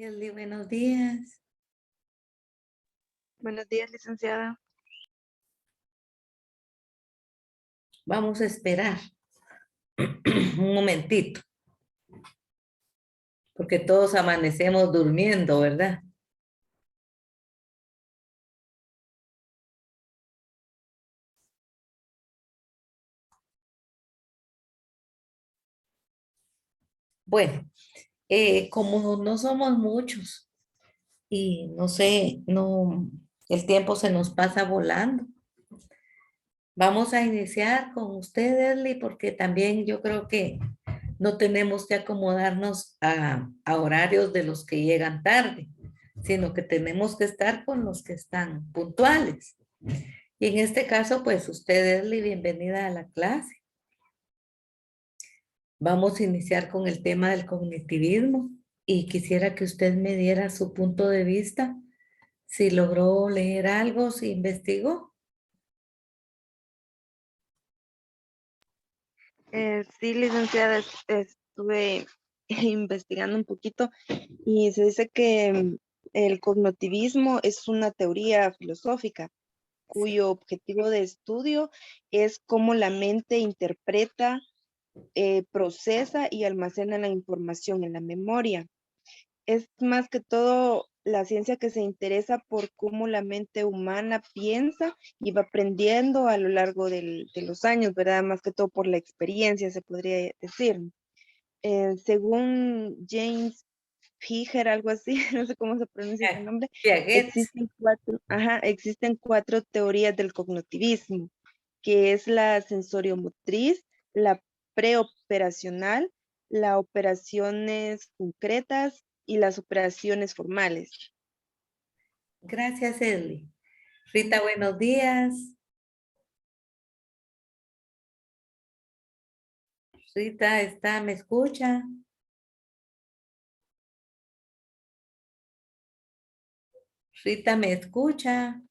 Yeli, buenos días. Buenos días, licenciada. Vamos a esperar un momentito, porque todos amanecemos durmiendo, ¿verdad? Bueno, como no somos muchos y no sé, el tiempo se nos pasa volando. Vamos a iniciar con usted, Erly, porque también yo creo que no tenemos que acomodarnos a horarios de los que llegan tarde, sino que tenemos que estar con los que están puntuales. Y en este caso, pues usted, Erly, bienvenida a la clase. Vamos a iniciar con el tema del cognitivismo y quisiera que usted me diera su punto de vista, si logró leer algo, si investigó. Sí, licenciada, estuve investigando un poquito y se dice que el cognitivismo es una teoría filosófica cuyo objetivo de estudio es cómo la mente interpreta, procesa y almacena la información en la memoria. Es más que todo la ciencia que se interesa por cómo la mente humana piensa y va aprendiendo a lo largo de los años, ¿verdad? Más que todo por la experiencia, se podría decir. Según James Piaget, algo así, no sé cómo se pronuncia ese nombre, Piaget. existen cuatro teorías del cognitivismo, que es la sensoriomotriz, la preoperacional, las operaciones concretas y las operaciones formales. Gracias, Erly. Rita, buenos días. Rita, ¿me escucha? Rita, ¿me escucha?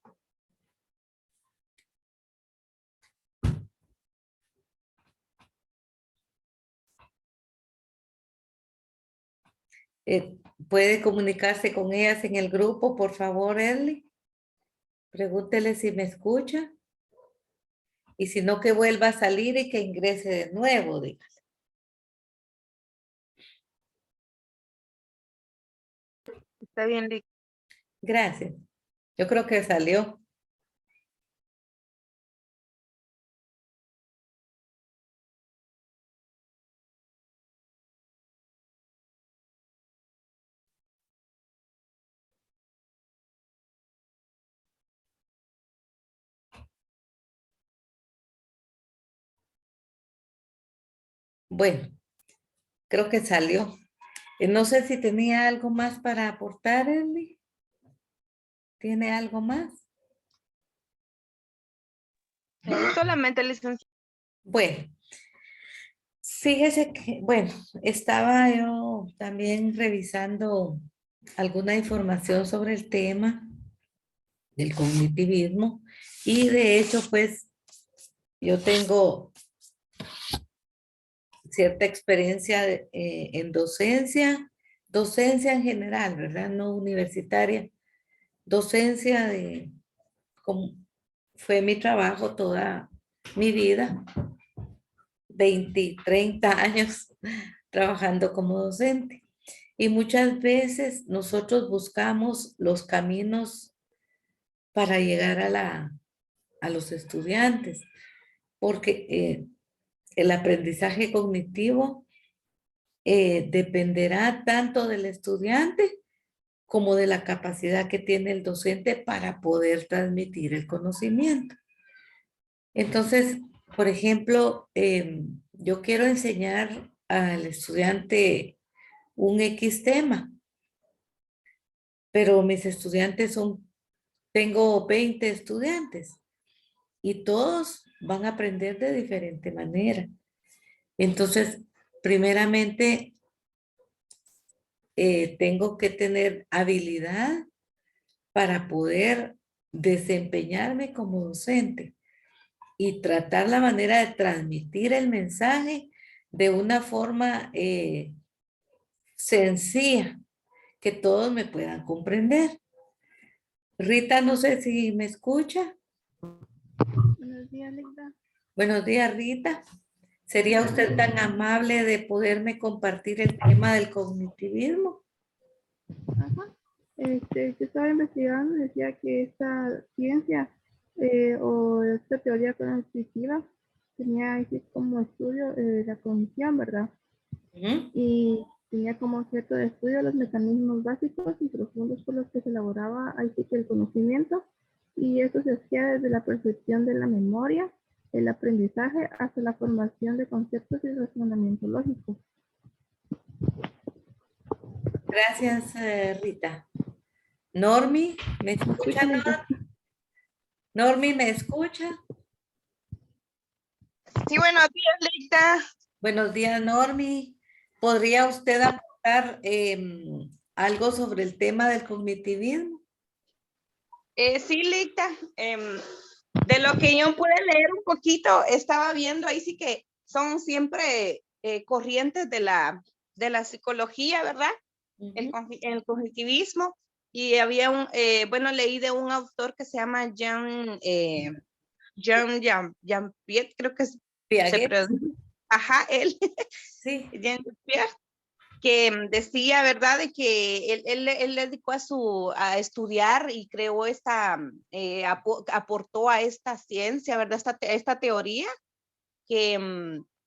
¿Puede comunicarse con ellas en el grupo, por favor, Erly? Pregúntele si me escucha. Y si no, que vuelva a salir y que ingrese de nuevo, dígale. Está bien, Lick. Gracias. Yo creo que salió. Bueno, creo que salió. No sé si tenía algo más para aportar, Erly. ¿Tiene algo más? Solamente, licenciada. Bueno, fíjese que, bueno, estaba yo también revisando alguna información sobre el tema del cognitivismo y de hecho, pues, yo tengo cierta experiencia en docencia en general, ¿verdad? No universitaria, docencia como fue mi trabajo toda mi vida, 20, 30 años trabajando como docente. Y muchas veces nosotros buscamos los caminos para llegar a los estudiantes, porque el aprendizaje cognitivo dependerá tanto del estudiante como de la capacidad que tiene el docente para poder transmitir el conocimiento. Entonces, por ejemplo, yo quiero enseñar al estudiante un X tema, pero mis estudiantes tengo 20 estudiantes y todos van a aprender de diferente manera. Entonces, primeramente, tengo que tener habilidad para poder desempeñarme como docente y tratar la manera de transmitir el mensaje de una forma sencilla, que todos me puedan comprender. Rita, no sé si me escucha. Buenos días, Linda. Buenos días, Rita. ¿Sería usted tan amable de poderme compartir el tema del cognitivismo? Ajá. Yo estaba investigando, decía que esta ciencia o esta teoría cognitiva tenía así como estudio la cognición, ¿verdad? Ujú. Y tenía como objeto de estudio los mecanismos básicos y profundos por los que se elaboraba así que el conocimiento, y eso se hacía desde la percepción de la memoria, el aprendizaje, hasta la formación de conceptos y razonamiento lógico. Gracias, Rita. Normi, ¿me ¿Me escucha? escucha, Linda? Normi, ¿me escucha? Sí, buenos días, Leita. Buenos días, Normi. ¿Podría usted aportar algo sobre el tema del cognitivismo? Sí, Leita. De lo que yo pude leer un poquito, estaba viendo ahí sí que son siempre corrientes de la psicología, ¿verdad? Ujú. El cognitivismo. Y había bueno, leí de un autor que se llama Jean Piaget, creo que se Piaget, pronuncia. Ajá, él, sí. Jean Piaget, que decía, ¿verdad?, de que él dedicó a estudiar y creó aportó a esta ciencia, ¿verdad?, esta teoría, que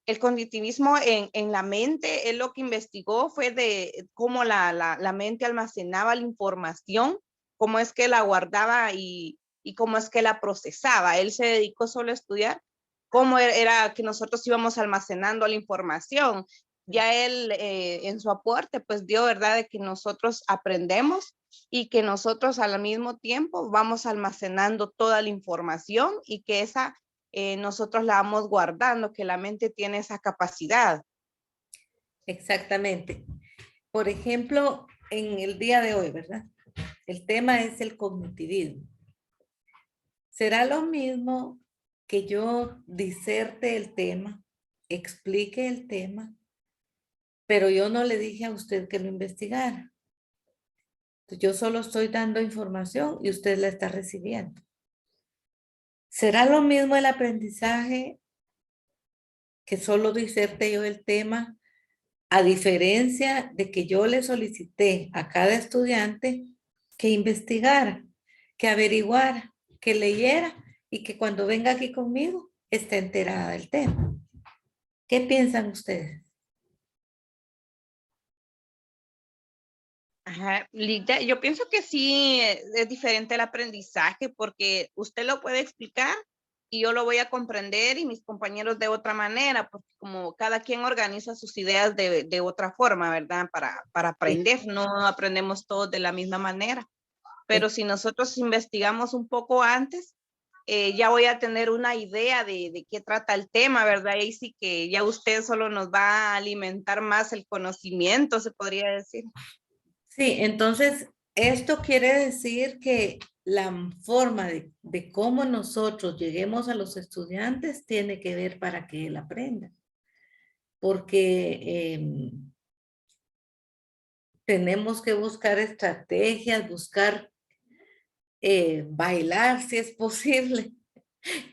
el cognitivismo en la mente, él lo que investigó fue de cómo la mente almacenaba la información, cómo es que la guardaba y cómo es que la procesaba. Él se dedicó solo a estudiar cómo era que nosotros íbamos almacenando la información. Ya él en su aporte pues dio, ¿verdad?, de que nosotros aprendemos y que nosotros al mismo tiempo vamos almacenando toda la información y que nosotros la vamos guardando, que la mente tiene esa capacidad. Exactamente. Por ejemplo, en el día de hoy, ¿verdad? El tema es el cognitivismo. ¿Será lo mismo que yo diserte el tema, explique el tema, pero yo no le dije a usted que lo investigara? Yo solo estoy dando información y usted la está recibiendo. ¿Será lo mismo el aprendizaje que solo diserte yo el tema, a diferencia de que yo le solicité a cada estudiante que investigara, que averiguara, que leyera y que cuando venga aquí conmigo esté enterada del tema? ¿Qué piensan ustedes? Ajá, Lita, yo pienso que sí es diferente el aprendizaje porque usted lo puede explicar y yo lo voy a comprender y mis compañeros de otra manera, porque como cada quien organiza sus ideas de otra forma, ¿verdad? Para Sí, aprender, no aprendemos todos de la misma manera. es- Pero si nosotros investigamos un poco antes, ya voy a tener una idea de qué trata el tema, ¿verdad? Y sí que ya usted solo nos va a alimentar más el conocimiento, se podría decir. sí, entonces esto quiere decir que la forma de cómo nosotros lleguemos a los estudiantes tiene que ver para que él aprenda, porque tenemos que buscar estrategias, buscar bailar si es posible,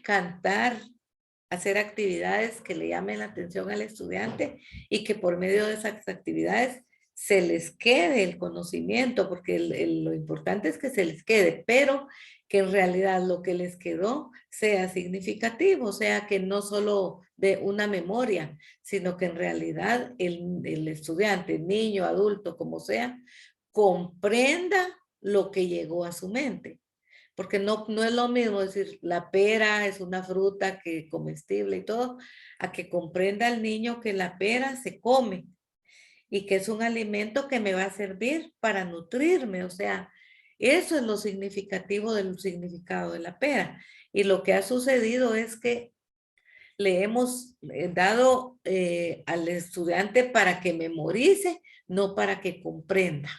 cantar, hacer actividades que le llamen la atención al estudiante y que por medio de esas actividades se les quede el conocimiento, porque lo importante es que se les quede, pero que en realidad lo que les quedó sea significativo, o sea, que no solo de una memoria, sino que en realidad el estudiante, niño, adulto, como sea, comprenda lo que llegó a su mente. Porque no es lo mismo decir la pera es una fruta que comestible y todo, a que comprenda el niño que la pera se come y que es un alimento que me va a servir para nutrirme. O sea, eso es lo significativo del significado de la pera. Y lo que ha sucedido es que le hemos dado al estudiante para que memorice, no para que comprenda.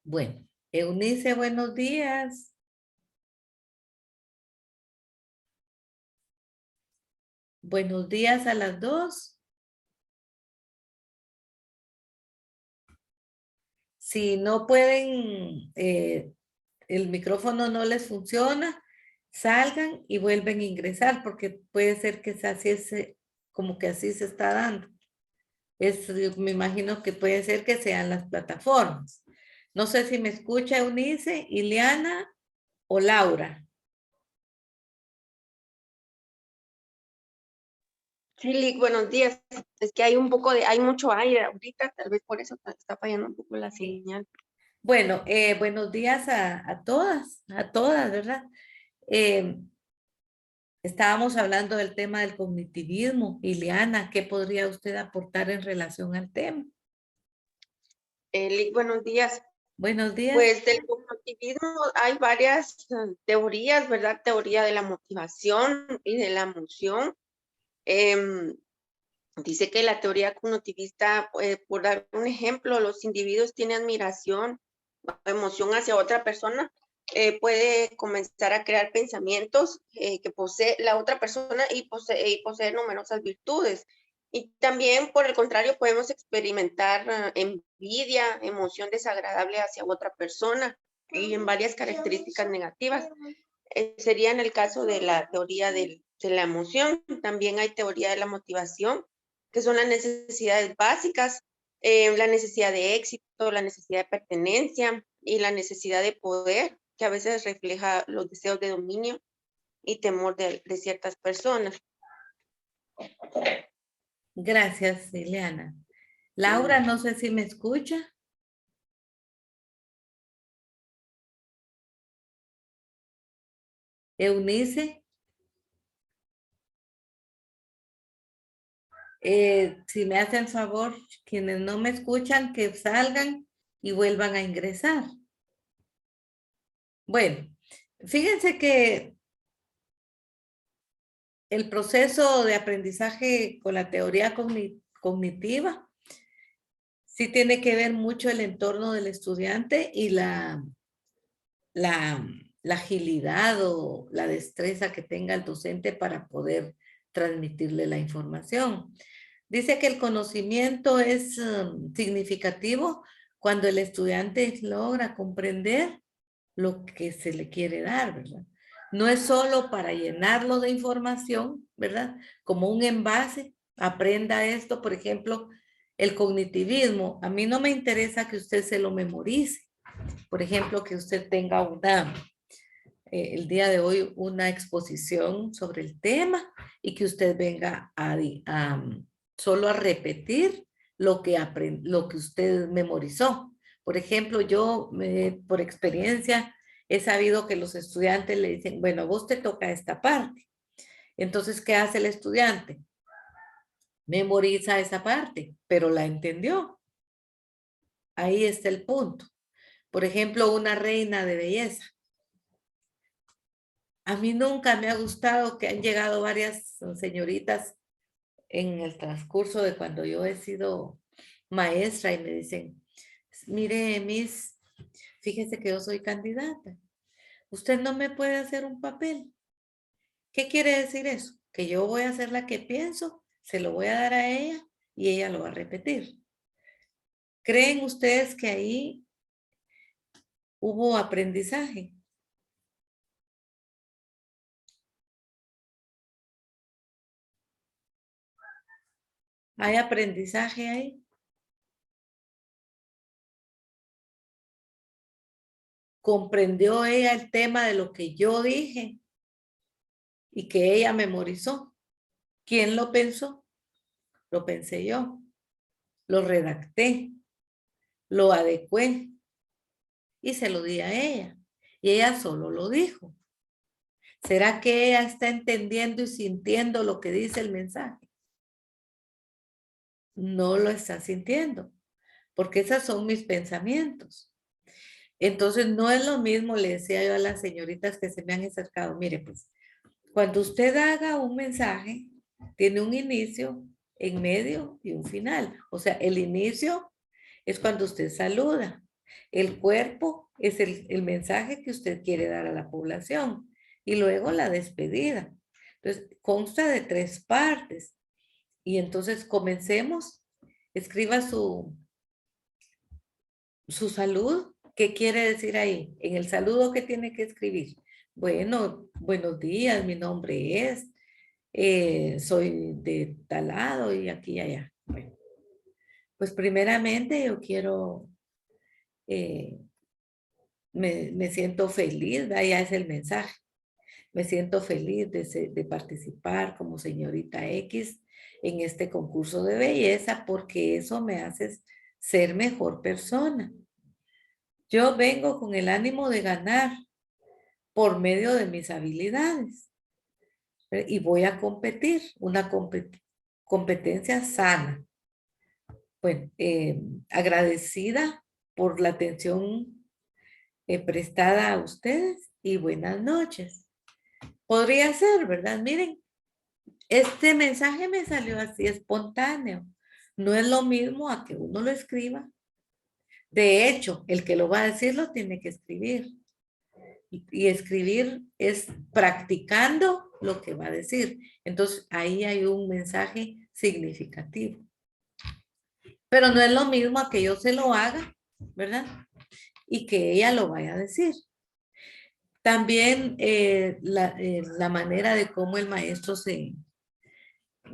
Bueno, Eunice, buenos días. Buenos días a las dos. Si no pueden, el micrófono no les funciona, salgan y vuelven a ingresar porque puede ser que así es, como que así se está dando. Me imagino que puede ser que sean las plataformas. No sé si me escucha Eunice, Ileana o Laura. Sí, Lick, buenos días. Es que hay hay mucho aire ahorita, tal vez por eso está fallando un poco la señal. Bueno, buenos días a todas, ¿verdad? Eh, Estábamos hablando del tema del cognitivismo. Ileana, ¿qué podría usted aportar en relación al tema? Lick, buenos días. Buenos días. Pues del cognitivismo hay varias teorías, ¿verdad? Teoría de la motivación y de la emoción. Dice que la teoría cognitivista, por dar un ejemplo, los individuos tienen admiración o emoción hacia otra persona, puede comenzar a crear pensamientos que posee la otra persona y poseer numerosas virtudes. Y también, por el contrario, podemos experimentar envidia, emoción desagradable hacia otra persona y en varias características negativas. Sería en el caso de la teoría de la emoción. También hay teoría de la motivación, que son las necesidades básicas, la necesidad de éxito, la necesidad de pertenencia y la necesidad de poder, que a veces refleja los deseos de dominio y temor de ciertas personas. Gracias, Ileana. Laura, no sé si me escucha. Eunice. Si me hacen favor, quienes no me escuchan, que salgan y vuelvan a ingresar. Bueno, fíjense que el proceso de aprendizaje con la teoría cognitiva sí tiene que ver mucho el entorno del estudiante y la agilidad o la destreza que tenga el docente para poder transmitirle la información. Dice que el conocimiento es significativo cuando el estudiante logra comprender lo que se le quiere dar, ¿verdad? No es solo para llenarlo de información, ¿verdad? Como un envase, aprenda esto, por ejemplo, el cognitivismo. A mí no me interesa que usted se lo memorice. Por ejemplo, que usted tenga el día de hoy una exposición sobre el tema y que usted venga solo a repetir lo que usted memorizó. Por ejemplo, yo por experiencia he sabido que los estudiantes le dicen, bueno, a vos te toca esta parte. Entonces, ¿qué hace el estudiante? Memoriza esa parte, pero la entendió. Ahí está el punto. Por ejemplo, una reina de belleza. A mí nunca me ha gustado que han llegado varias señoritas en el transcurso de cuando yo he sido maestra y me dicen, mire, Miss, fíjese que yo soy candidata. Usted no me puede hacer un papel. ¿Qué quiere decir eso? Que yo voy a hacer la que pienso, se lo voy a dar a ella y ella lo va a repetir. ¿Creen ustedes que ahí hubo aprendizaje? ¿Hay aprendizaje ahí? ¿Comprendió ella el tema de lo que yo dije y que ella memorizó? ¿Quién lo pensó? Lo pensé yo. Lo redacté, lo adecué y se lo di a ella. Y ella solo lo dijo. ¿Será que ella está entendiendo y sintiendo lo que dice el mensaje? No lo está sintiendo, porque esos son mis pensamientos. Entonces, no es lo mismo, le decía yo a las señoritas que se me han acercado, mire, pues, cuando usted haga un mensaje, tiene un inicio, en medio y un final. O sea, el inicio es cuando usted saluda. El cuerpo es el mensaje que usted quiere dar a la población. Y luego la despedida. Entonces, consta de 3 partes. Y entonces comencemos. Escriba su salud. ¿Qué quiere decir ahí? En el saludo, ¿qué tiene que escribir? Bueno, buenos días, mi nombre es, soy de tal lado y aquí y allá. Bueno, pues primeramente yo quiero, eh, me siento feliz, ya es el mensaje. Me siento feliz de participar como señorita X en este concurso de belleza porque eso me hace ser mejor persona. Yo vengo con el ánimo de ganar por medio de mis habilidades y voy a competir, una competencia sana. Bueno, agradecida por la atención prestada a ustedes y buenas noches. Podría ser, ¿verdad? Miren, este mensaje me salió así espontáneo. No es lo mismo a que uno lo escriba. De hecho, el que lo va a decir lo tiene que escribir. Y escribir es practicando lo que va a decir. Entonces, ahí hay un mensaje significativo. Pero no es lo mismo a que yo se lo haga, ¿verdad? Y que ella lo vaya a decir. También la manera de cómo el maestro se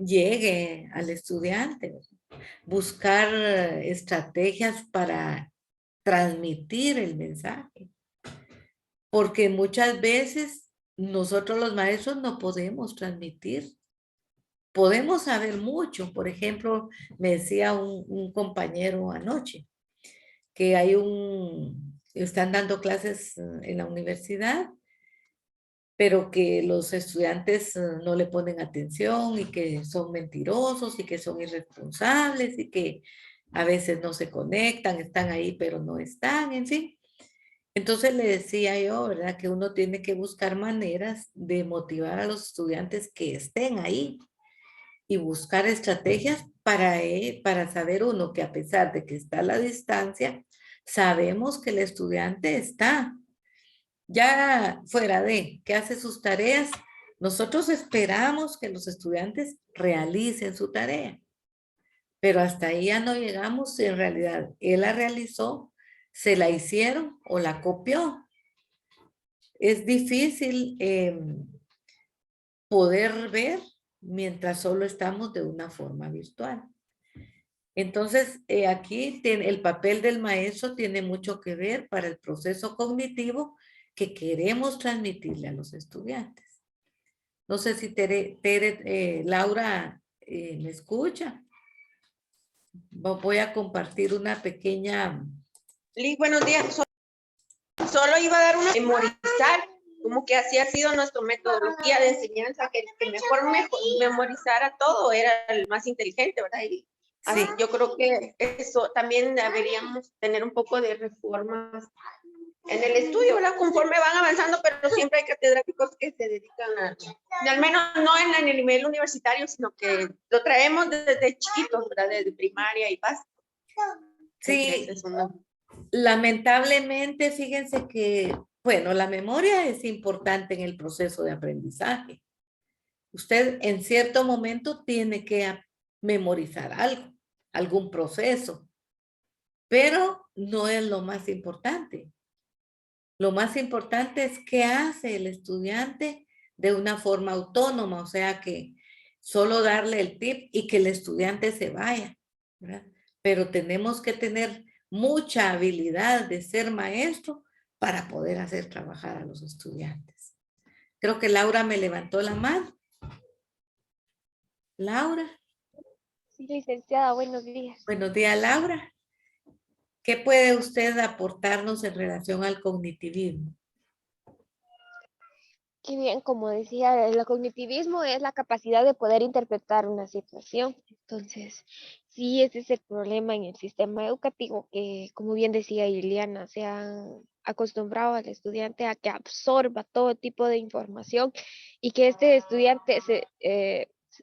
llegue al estudiante, ¿verdad? Buscar estrategias para transmitir el mensaje. Porque muchas veces nosotros los maestros no podemos transmitir. Podemos saber mucho. Por ejemplo, me decía un compañero anoche que están dando clases en la universidad, pero que los estudiantes no le ponen atención y que son mentirosos y que son irresponsables y que a veces no se conectan, están ahí pero no están, en fin. Entonces le decía yo, ¿verdad? Que uno tiene que buscar maneras de motivar a los estudiantes que estén ahí y buscar estrategias para saber uno que a pesar de que está a la distancia, sabemos que el estudiante está ya fuera de que hace sus tareas. Nosotros esperamos que los estudiantes realicen su tarea, pero hasta ahí ya no llegamos si en realidad él la realizó, se la hicieron o la copió. Es difícil poder ver mientras solo estamos de una forma virtual. Entonces, aquí el papel del maestro tiene mucho que ver para el proceso cognitivo que queremos transmitirle a los estudiantes. No sé si Laura me escucha. Voy a compartir una pequeña... Liz, buenos días. Solo iba a dar una memorizar, como que así ha sido nuestra metodología de enseñanza, que el que mejor memorizara todo era el más inteligente, ¿verdad? Y Sí. yo creo que eso también deberíamos tener un poco de reformas en el estudio, ¿verdad? Conforme van avanzando, pero siempre hay catedráticos que se dedican al menos no en el nivel universitario, sino que lo traemos desde chiquitos, ¿verdad? Desde primaria y básico. Sí, lamentablemente, fíjense que, bueno, la memoria es importante en el proceso de aprendizaje. Usted en cierto momento tiene que memorizar algo, algún proceso, pero no es lo más importante. Lo más importante es qué hace el estudiante de una forma autónoma, o sea que solo darle el tip y que el estudiante se vaya, ¿verdad? Pero tenemos que tener mucha habilidad de ser maestro para poder hacer trabajar a los estudiantes. Creo que Laura me levantó la mano. Laura. Sí, licenciada, buenos días. Buenos días, Laura. ¿Qué puede usted aportarnos en relación al cognitivismo? Qué bien, como decía, el cognitivismo es la capacidad de poder interpretar una situación. Entonces, sí, ese es el problema en el sistema educativo, que, como bien decía Iliana, se han acostumbrado al estudiante a que absorba todo tipo de información y que este estudiante se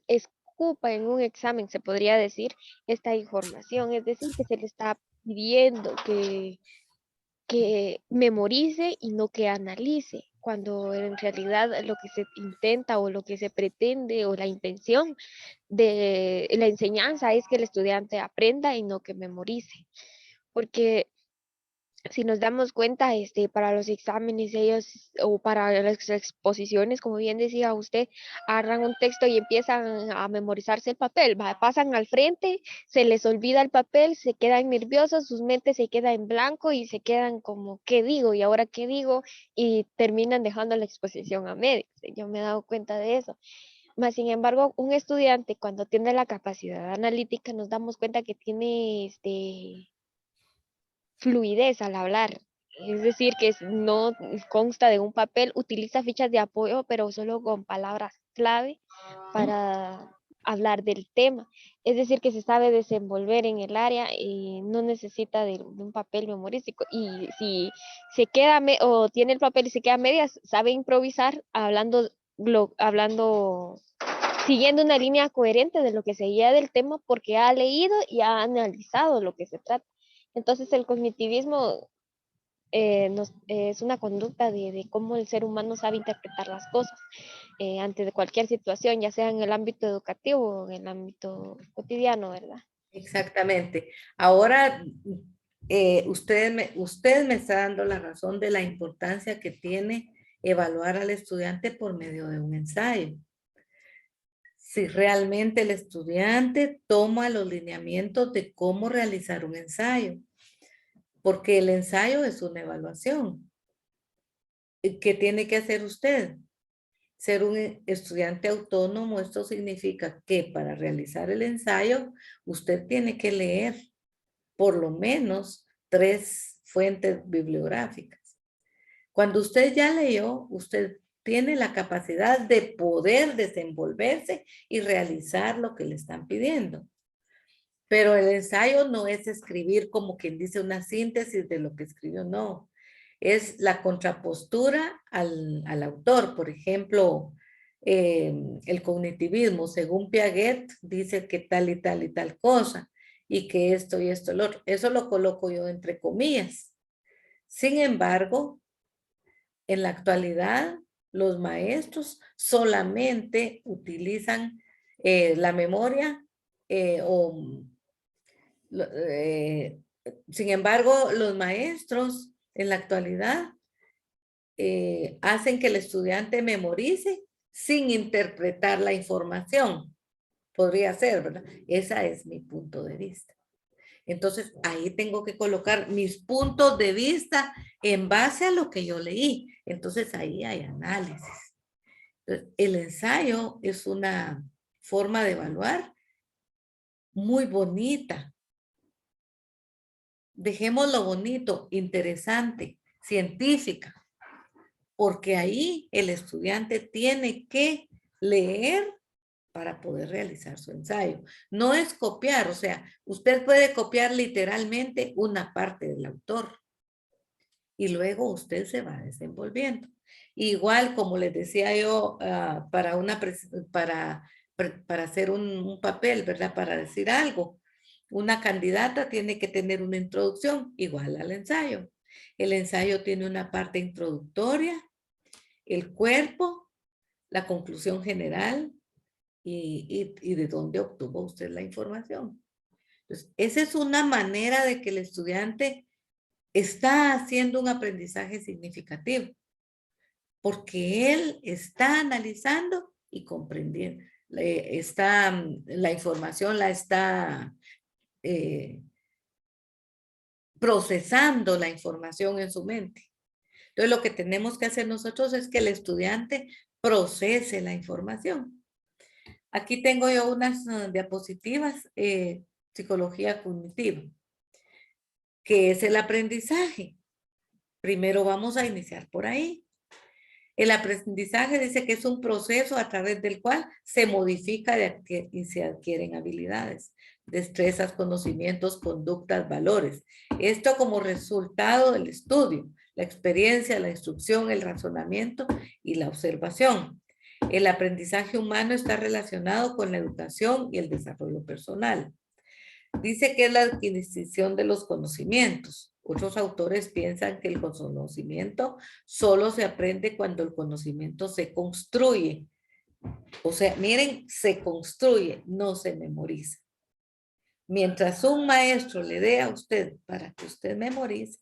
escupa en un examen, se podría decir, esta información. Es decir, que se le está pidiendo que memorice y no que analice. cuando en realidad lo que se intenta o lo que se pretende o la intención de la enseñanza es que el estudiante aprenda y no que memorice. Porque si nos damos cuenta, para los exámenes ellos, o para las exposiciones, como bien decía usted, agarran un texto y empiezan a memorizarse el papel, pasan al frente, se les olvida el papel, se quedan nerviosos, sus mentes se quedan en blanco y se quedan como, ¿qué digo? ¿Y ahora qué digo? Y terminan dejando la exposición a medias. Yo me he dado cuenta de eso. Más sin embargo, un estudiante cuando tiene la capacidad analítica, nos damos cuenta que tiene fluidez al hablar. Es decir, que no consta de un papel, utiliza fichas de apoyo, pero solo con palabras clave para hablar del tema. Es decir, que se sabe desenvolver en el área y no necesita de un papel memorístico. Y si se queda o tiene el papel y se queda a medias, sabe improvisar hablando, siguiendo una línea coherente de lo que seguía del tema porque ha leído y ha analizado lo que se trata. Entonces el cognitivismo es una conducta de cómo el ser humano sabe interpretar las cosas ante de cualquier situación, ya sea en el ámbito educativo o en el ámbito cotidiano, ¿verdad? Exactamente. Ahora, usted me está dando la razón de la importancia que tiene evaluar al estudiante por medio de un ensayo. Si realmente el estudiante toma los lineamientos de cómo realizar un ensayo, porque el ensayo es una evaluación. ¿Qué tiene que hacer usted? Ser un estudiante autónomo, esto significa que para realizar el ensayo, usted tiene que leer por lo menos 3 fuentes bibliográficas. Cuando usted ya leyó, usted tiene la capacidad de poder desenvolverse y realizar lo que le están pidiendo. Pero el ensayo no es escribir como quien dice una síntesis de lo que escribió, no. Es la contrapostura al autor. Por ejemplo, el cognitivismo, según Piaget, dice que tal y tal y tal cosa, y que esto y esto, lo otro. Eso lo coloco yo entre comillas. Sin embargo, en la actualidad, los maestros solamente utilizan la memoria sin embargo, los maestros en la actualidad hacen que el estudiante memorice sin interpretar la información. Podría ser, ¿verdad? Ese es mi punto de vista. Entonces, ahí tengo que colocar mis puntos de vista en base a lo que yo leí. Entonces, ahí hay análisis. Entonces, el ensayo es una forma de evaluar muy bonita. Dejémoslo bonito, interesante, científica, porque ahí el estudiante tiene que leer para poder realizar su ensayo. No es copiar, o sea, usted puede copiar literalmente una parte del autor y luego usted se va desenvolviendo. Igual, como les decía yo, para hacer un papel, ¿verdad? Para decir algo. Una candidata tiene que tener una introducción igual al ensayo. El ensayo tiene una parte introductoria, el cuerpo, la conclusión general y de dónde obtuvo usted la información. Entonces, esa es una manera de que el estudiante está haciendo un aprendizaje significativo, porque él está analizando y comprendiendo. La información la está procesando la información en su mente. Entonces, lo que tenemos que hacer nosotros es que el estudiante procese la información. Aquí tengo yo unas diapositivas, psicología cognitiva, que es el aprendizaje. Primero vamos a iniciar por ahí. El aprendizaje dice que es un proceso a través del cual se modifica y se adquieren habilidades, destrezas, conocimientos, conductas, valores. Esto como resultado del estudio, la experiencia, la instrucción, el razonamiento y la observación. El aprendizaje humano está relacionado con la educación y el desarrollo personal. Dice que es la adquisición de los conocimientos. otros autores piensan que el conocimiento solo se aprende cuando el conocimiento se construye. O sea, miren, se construye, no se memoriza. Mientras un maestro le dé a usted para que usted memorice,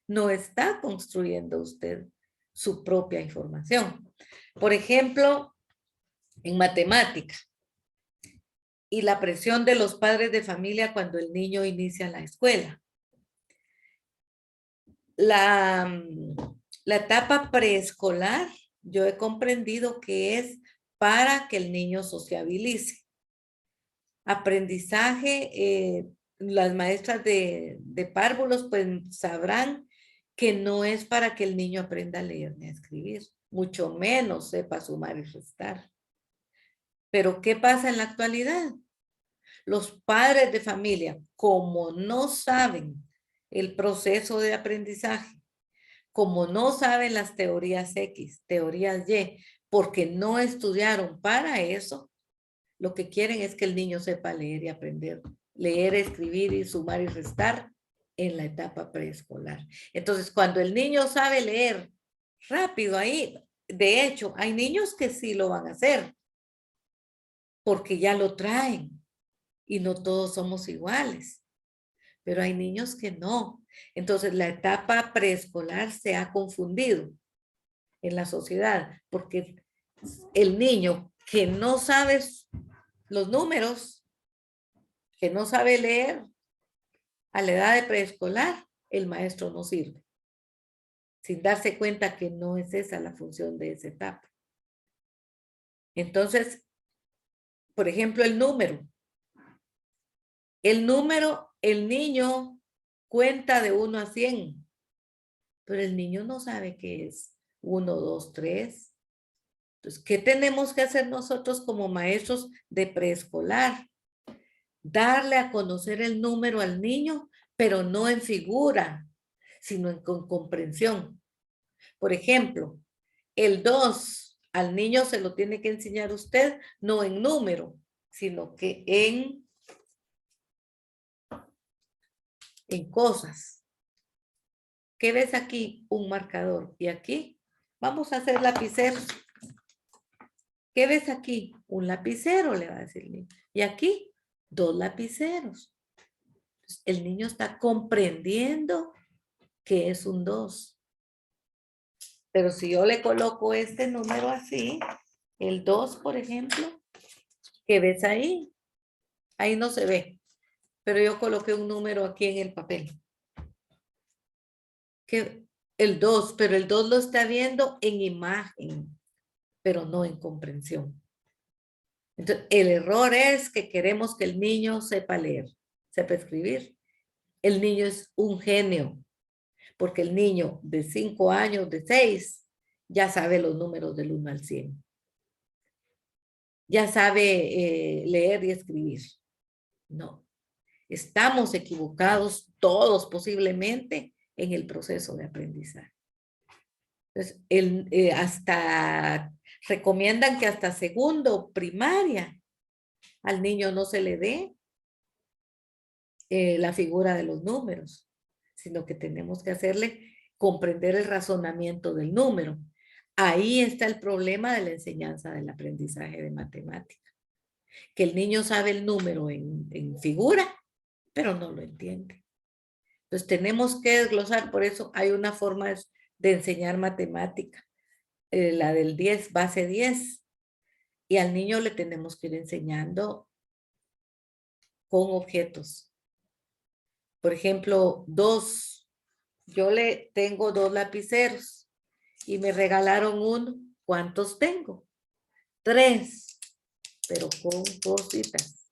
no está construyendo usted su propia información. Por ejemplo, en matemática y la presión de los padres de familia cuando el niño inicia la escuela. La etapa preescolar, yo he comprendido que es para que el niño sociabilice. Aprendizaje, las maestras de párvulos pues sabrán que no es para que el niño aprenda a leer ni a escribir, mucho menos sepa sumar y restar. Pero ¿qué pasa en la actualidad? Los padres de familia, como no saben el proceso de aprendizaje, como no saben las teorías X, teorías Y, porque no estudiaron para eso, lo que quieren es que el niño sepa leer y aprender, leer, escribir y sumar y restar en la etapa preescolar. Entonces, cuando el niño sabe leer rápido ahí, de hecho, hay niños que sí lo van a hacer, porque ya lo traen y no todos somos iguales, pero hay niños que no. Entonces, la etapa preescolar se ha confundido en la sociedad, porque el niño que no sabe los números, que no sabe leer, a la edad de preescolar, el maestro no sirve, sin darse cuenta que no es esa la función de esa etapa. Entonces, por ejemplo, el número. El niño cuenta de 1 a 100, pero el niño no sabe qué es 1, 2, 3. Entonces, ¿qué tenemos que hacer nosotros como maestros de preescolar? Darle a conocer el número al niño, pero no en figura, sino en comprensión. Por ejemplo, el 2 al niño se lo tiene que enseñar usted, no en número, sino que en cosas. ¿Qué ves aquí? Un marcador. Y aquí vamos a hacer lapiceros. ¿Qué ves aquí? Un lapicero, le va a decir el niño. Y aquí, 2 lapiceros. Entonces, el niño está comprendiendo que es un 2. Pero si yo le coloco este número así, el 2, por ejemplo, ¿qué ves ahí? Ahí no se ve. Pero yo coloqué un número aquí en el papel. Que el 2, pero el 2 lo está viendo en imagen, pero no en comprensión. Entonces, el error es que queremos que el niño sepa leer, sepa escribir. El niño es un genio, porque el niño de 5 años, de 6, ya sabe los números del 1 al 100. Ya sabe leer y escribir. No, estamos equivocados todos posiblemente en el proceso de aprendizaje. Entonces, recomiendan que hasta segundo primaria al niño no se le dé la figura de los números, sino que tenemos que hacerle comprender el razonamiento del número. Ahí está el problema de la enseñanza del aprendizaje de matemática, que el niño sabe el número en figura, pero no lo entiende. Entonces tenemos que desglosar, por eso hay una forma de enseñar matemática, la del 10, base 10, y al niño le tenemos que ir enseñando con objetos. Por ejemplo, 2, yo le tengo 2 lapiceros y me regalaron uno. ¿Cuántos tengo? 3, pero con cositas.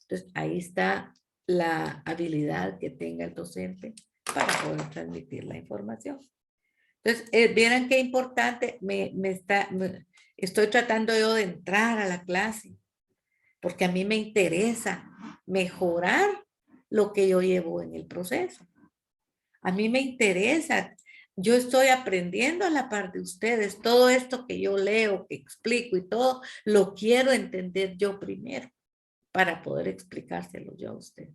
Entonces, ahí está la habilidad que tenga el docente para poder transmitir la información. Entonces, vieran qué importante estoy tratando yo de entrar a la clase, porque a mí me interesa mejorar lo que yo llevo en el proceso. A mí me interesa, yo estoy aprendiendo a la par de ustedes, todo esto que yo leo, que explico y todo, lo quiero entender yo primero para poder explicárselo yo a usted.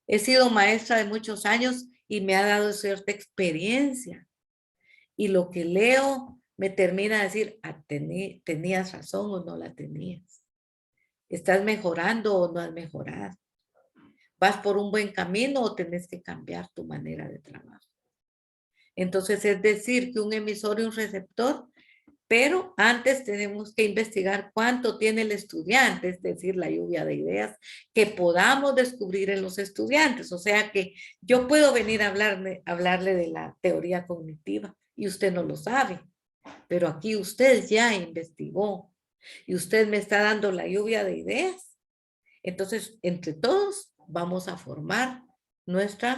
He sido maestra de muchos años y me ha dado cierta experiencia. Y lo que leo me termina de decir, ah, tenías razón o no la tenías. ¿Estás mejorando o no has mejorado? ¿Vas por un buen camino o tenés que cambiar tu manera de trabajo? Entonces, es decir, que un emisor y un receptor, pero antes tenemos que investigar cuánto tiene el estudiante, es decir, la lluvia de ideas que podamos descubrir en los estudiantes. O sea que yo puedo venir a hablarle de la teoría cognitiva y usted no lo sabe, pero aquí usted ya investigó y usted me está dando la lluvia de ideas. Entonces, entre todos vamos a formar nuestro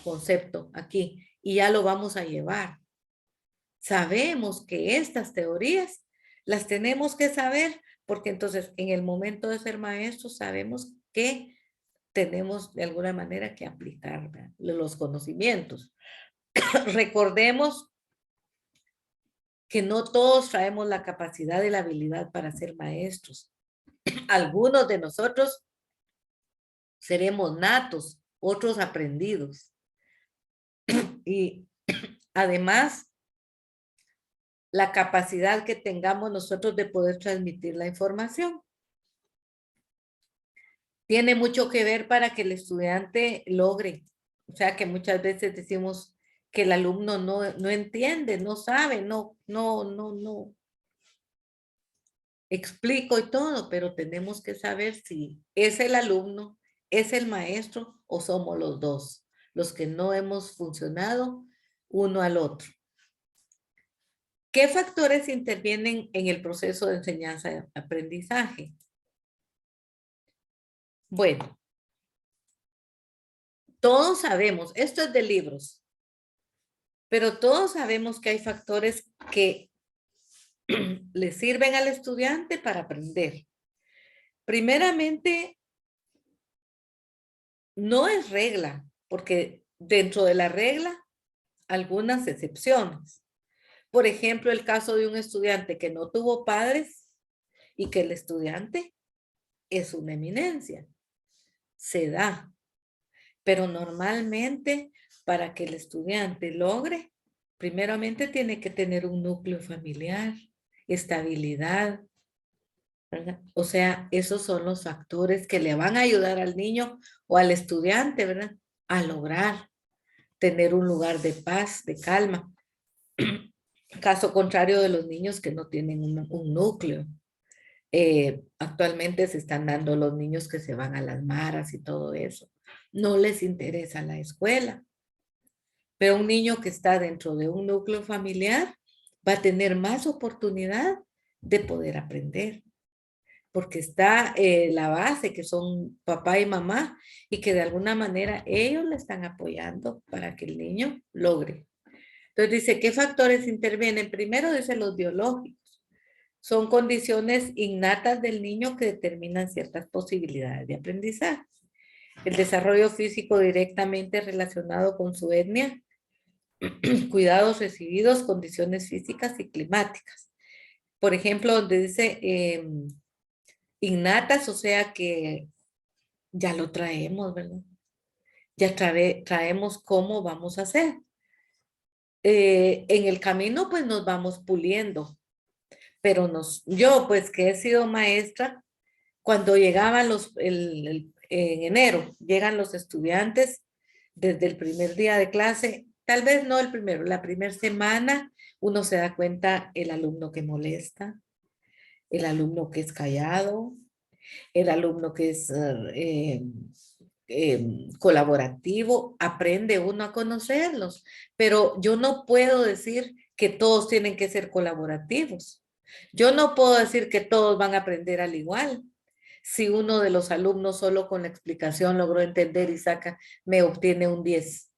concepto aquí y ya lo vamos a llevar. Sabemos que estas teorías las tenemos que saber porque entonces en el momento de ser maestros sabemos que tenemos de alguna manera que aplicar, ¿verdad?, los conocimientos. Recordemos que no todos traemos la capacidad y la habilidad para ser maestros. Algunos de nosotros seremos natos, otros aprendidos. Y además, la capacidad que tengamos nosotros de poder transmitir la información. Tiene mucho que ver para que el estudiante logre. O sea que muchas veces decimos que el alumno no entiende, no sabe, no. Explico y todo, pero tenemos que saber si es el alumno, es el maestro o somos los dos, los que no hemos funcionado uno al otro. ¿Qué factores intervienen en el proceso de enseñanza-aprendizaje? Bueno, todos sabemos, esto es de libros, pero todos sabemos que hay factores que le sirven al estudiante para aprender. Primeramente, no es regla, porque dentro de la regla, algunas excepciones. Por ejemplo, el caso de un estudiante que no tuvo padres y que el estudiante es una eminencia. Se da. Pero normalmente, para que el estudiante logre, primeramente tiene que tener un núcleo familiar, estabilidad, ¿verdad? O sea, esos son los factores que le van a ayudar al niño o al estudiante, ¿verdad?, a lograr tener un lugar de paz, de calma. Caso contrario de los niños que no tienen un núcleo. Actualmente se están dando los niños que se van a las maras y todo eso. No les interesa la escuela. Pero un niño que está dentro de un núcleo familiar va a tener más oportunidad de poder aprender. Porque está la base, que son papá y mamá, y que de alguna manera ellos le están apoyando para que el niño logre. Entonces dice, ¿qué factores intervienen? Primero dice los biológicos. Son condiciones innatas del niño que determinan ciertas posibilidades de aprendizaje. El desarrollo físico directamente relacionado con su etnia, cuidados recibidos, condiciones físicas y climáticas. Por ejemplo, donde dice innatas, o sea que ya lo traemos, ¿verdad? Ya traemos cómo vamos a hacer. En el camino, pues nos vamos puliendo. Pero yo, pues que he sido maestra, cuando llegaban en enero, llegan los estudiantes desde el primer día de clase, tal vez no el primero, la primera semana, uno se da cuenta el alumno que molesta, el alumno que es callado, el alumno que es colaborativo, aprende uno a conocerlos, pero yo no puedo decir que todos tienen que ser colaborativos. Yo no puedo decir que todos van a aprender al igual. Si uno de los alumnos solo con la explicación logró entender y me obtiene un 10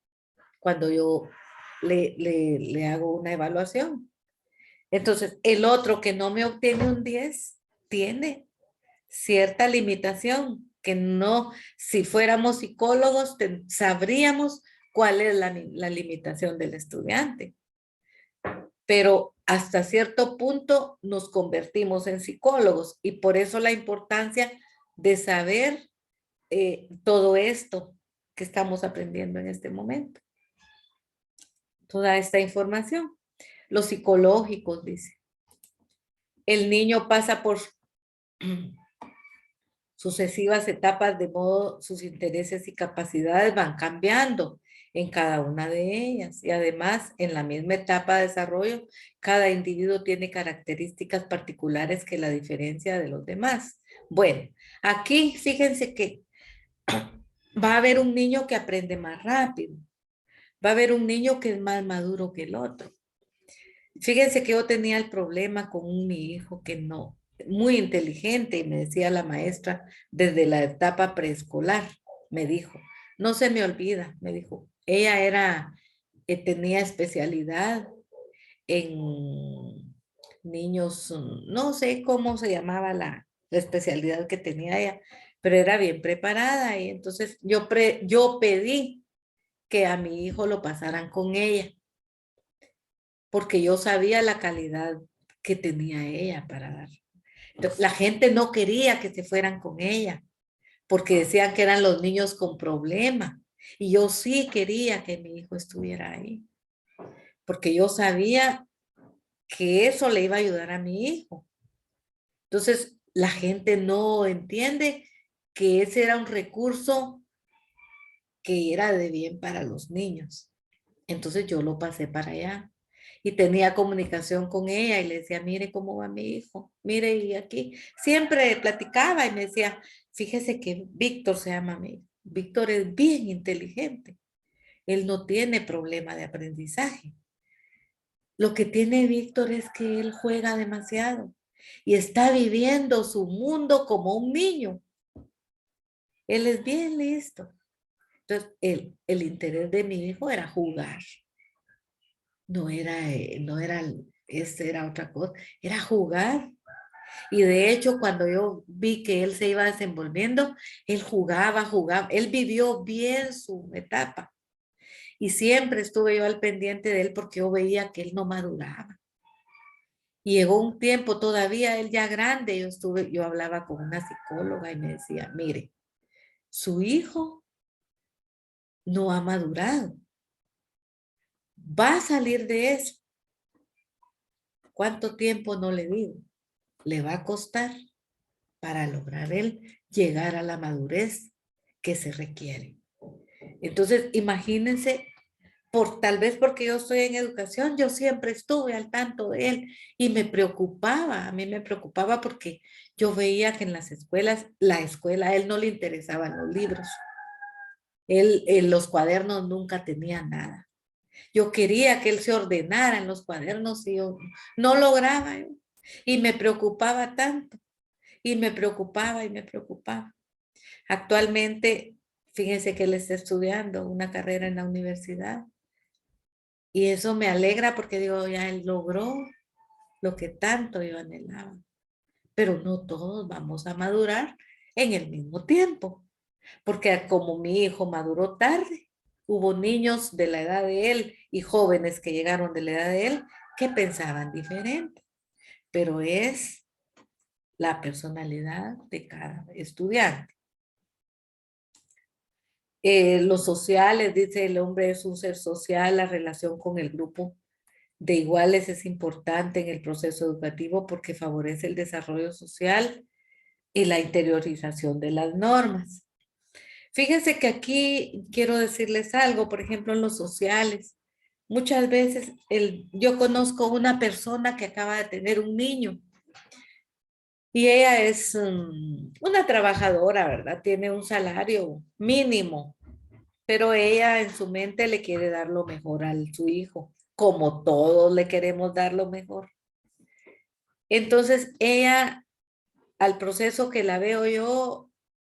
cuando yo le hago una evaluación. Entonces, el otro que no me obtiene un 10 tiene cierta limitación que no, si fuéramos psicólogos, sabríamos cuál es la limitación del estudiante. Pero hasta cierto punto nos convertimos en psicólogos y por eso la importancia de saber todo esto que estamos aprendiendo en este momento. toda esta información. Los psicológicos, dice. El niño pasa por sucesivas etapas, de modo sus intereses y capacidades van cambiando en cada una de ellas. Y además, en la misma etapa de desarrollo, cada individuo tiene características particulares que la diferencia de los demás. Bueno, aquí fíjense que va a haber un niño que aprende más rápido. Va a haber un niño que es más maduro que el otro. Fíjense que yo tenía el problema con mi hijo que no, muy inteligente, y me decía la maestra desde la etapa preescolar, me dijo, no se me olvida, me dijo, ella tenía especialidad en niños, no sé cómo se llamaba la especialidad que tenía ella, pero era bien preparada, y entonces yo pedí que a mi hijo lo pasaran con ella, porque yo sabía la calidad que tenía ella para dar. Entonces, la gente no quería que se fueran con ella, porque decían que eran los niños con problema. Y yo sí quería que mi hijo estuviera ahí, porque yo sabía que eso le iba a ayudar a mi hijo. Entonces, la gente no entiende que ese era un recurso que era de bien para los niños. Entonces yo lo pasé para allá. Y tenía comunicación con ella y le decía, mire cómo va mi hijo, mire, y aquí siempre platicaba y me decía, fíjese que Víctor se llama mi hijo. Víctor es bien inteligente, él no tiene problema de aprendizaje. Lo que tiene Víctor es que él juega demasiado y está viviendo su mundo como un niño. Él es bien listo. Entonces, el interés de mi hijo era jugar. No era, esa era otra cosa, era jugar. Y de hecho, cuando yo vi que él se iba desenvolviendo, él jugaba, él vivió bien su etapa. Y siempre estuve yo al pendiente de él porque yo veía que él no maduraba. Y llegó un tiempo todavía, él ya grande, yo hablaba con una psicóloga y me decía, mire, su hijo no ha madurado. Va a salir de eso. ¿Cuánto tiempo? No le digo. Le va a costar para lograr él llegar a la madurez que se requiere. Entonces, imagínense, tal vez porque yo estoy en educación, yo siempre estuve al tanto de él y me preocupaba, a mí me preocupaba porque yo veía que en las escuelas, a él no le interesaban los libros. Él en los cuadernos nunca tenía nada. Yo quería que él se ordenara en los cuadernos y yo no lograba. Y me preocupaba tanto. Y me preocupaba y me preocupaba. Actualmente, fíjense que él está estudiando una carrera en la universidad. Y eso me alegra porque digo, ya él logró lo que tanto yo anhelaba. Pero no todos vamos a madurar en el mismo tiempo. Porque como mi hijo maduró tarde, hubo niños de la edad de él y jóvenes que llegaron de la edad de él que pensaban diferente. Pero es la personalidad de cada estudiante. Los sociales, dice, el hombre es un ser social, la relación con el grupo de iguales es importante en el proceso educativo porque favorece el desarrollo social y la interiorización de las normas. Fíjense que aquí quiero decirles algo, por ejemplo, en los sociales. Muchas veces yo conozco una persona que acaba de tener un niño y ella es una trabajadora, ¿verdad? Tiene un salario mínimo, pero ella en su mente le quiere dar lo mejor a su hijo, como todos le queremos dar lo mejor. Entonces ella, al proceso que la veo yo,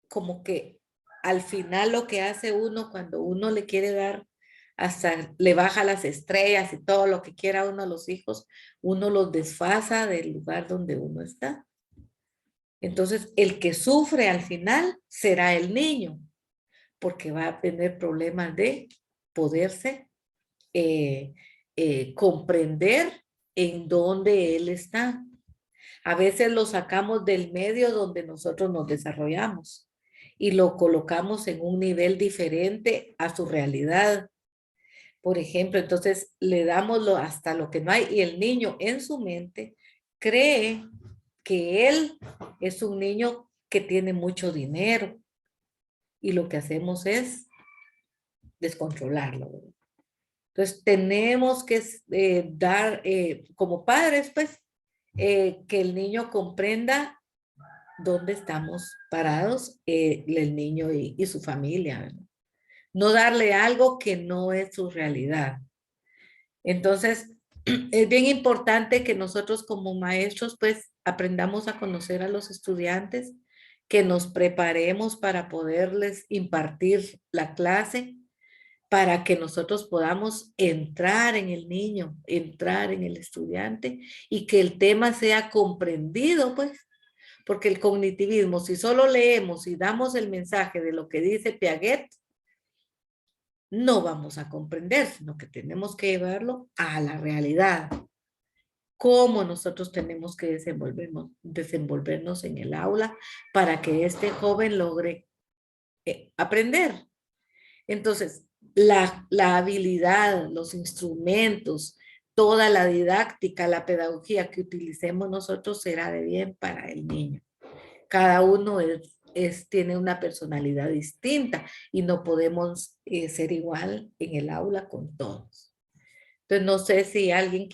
como que al final lo que hace uno cuando uno le quiere dar, hasta le baja las estrellas y todo lo que quiera uno a los hijos, uno los desfasa del lugar donde uno está. Entonces, el que sufre al final será el niño, porque va a tener problemas de poderse comprender en dónde él está. A veces lo sacamos del medio donde nosotros nos desarrollamos y lo colocamos en un nivel diferente a su realidad. Por ejemplo, entonces le damos hasta lo que no hay y el niño en su mente cree que él es un niño que tiene mucho dinero y lo que hacemos es descontrolarlo, ¿verdad? Entonces tenemos que dar, como padres, pues, que el niño comprenda dónde estamos parados, el niño y su familia, ¿verdad? No darle algo que no es su realidad. Entonces, es bien importante que nosotros como maestros, pues, aprendamos a conocer a los estudiantes, que nos preparemos para poderles impartir la clase, para que nosotros podamos entrar en el niño, entrar en el estudiante y que el tema sea comprendido, pues, porque el cognitivismo, si solo leemos y damos el mensaje de lo que dice Piaget, no vamos a comprender, sino que tenemos que llevarlo a la realidad. Cómo nosotros tenemos que desenvolvernos en el aula para que este joven logre aprender. Entonces, la habilidad, los instrumentos, toda la didáctica, la pedagogía que utilicemos nosotros será de bien para el niño. Cada uno tiene una personalidad distinta y no podemos ser igual en el aula con todos. Entonces, no sé si alguien quisiera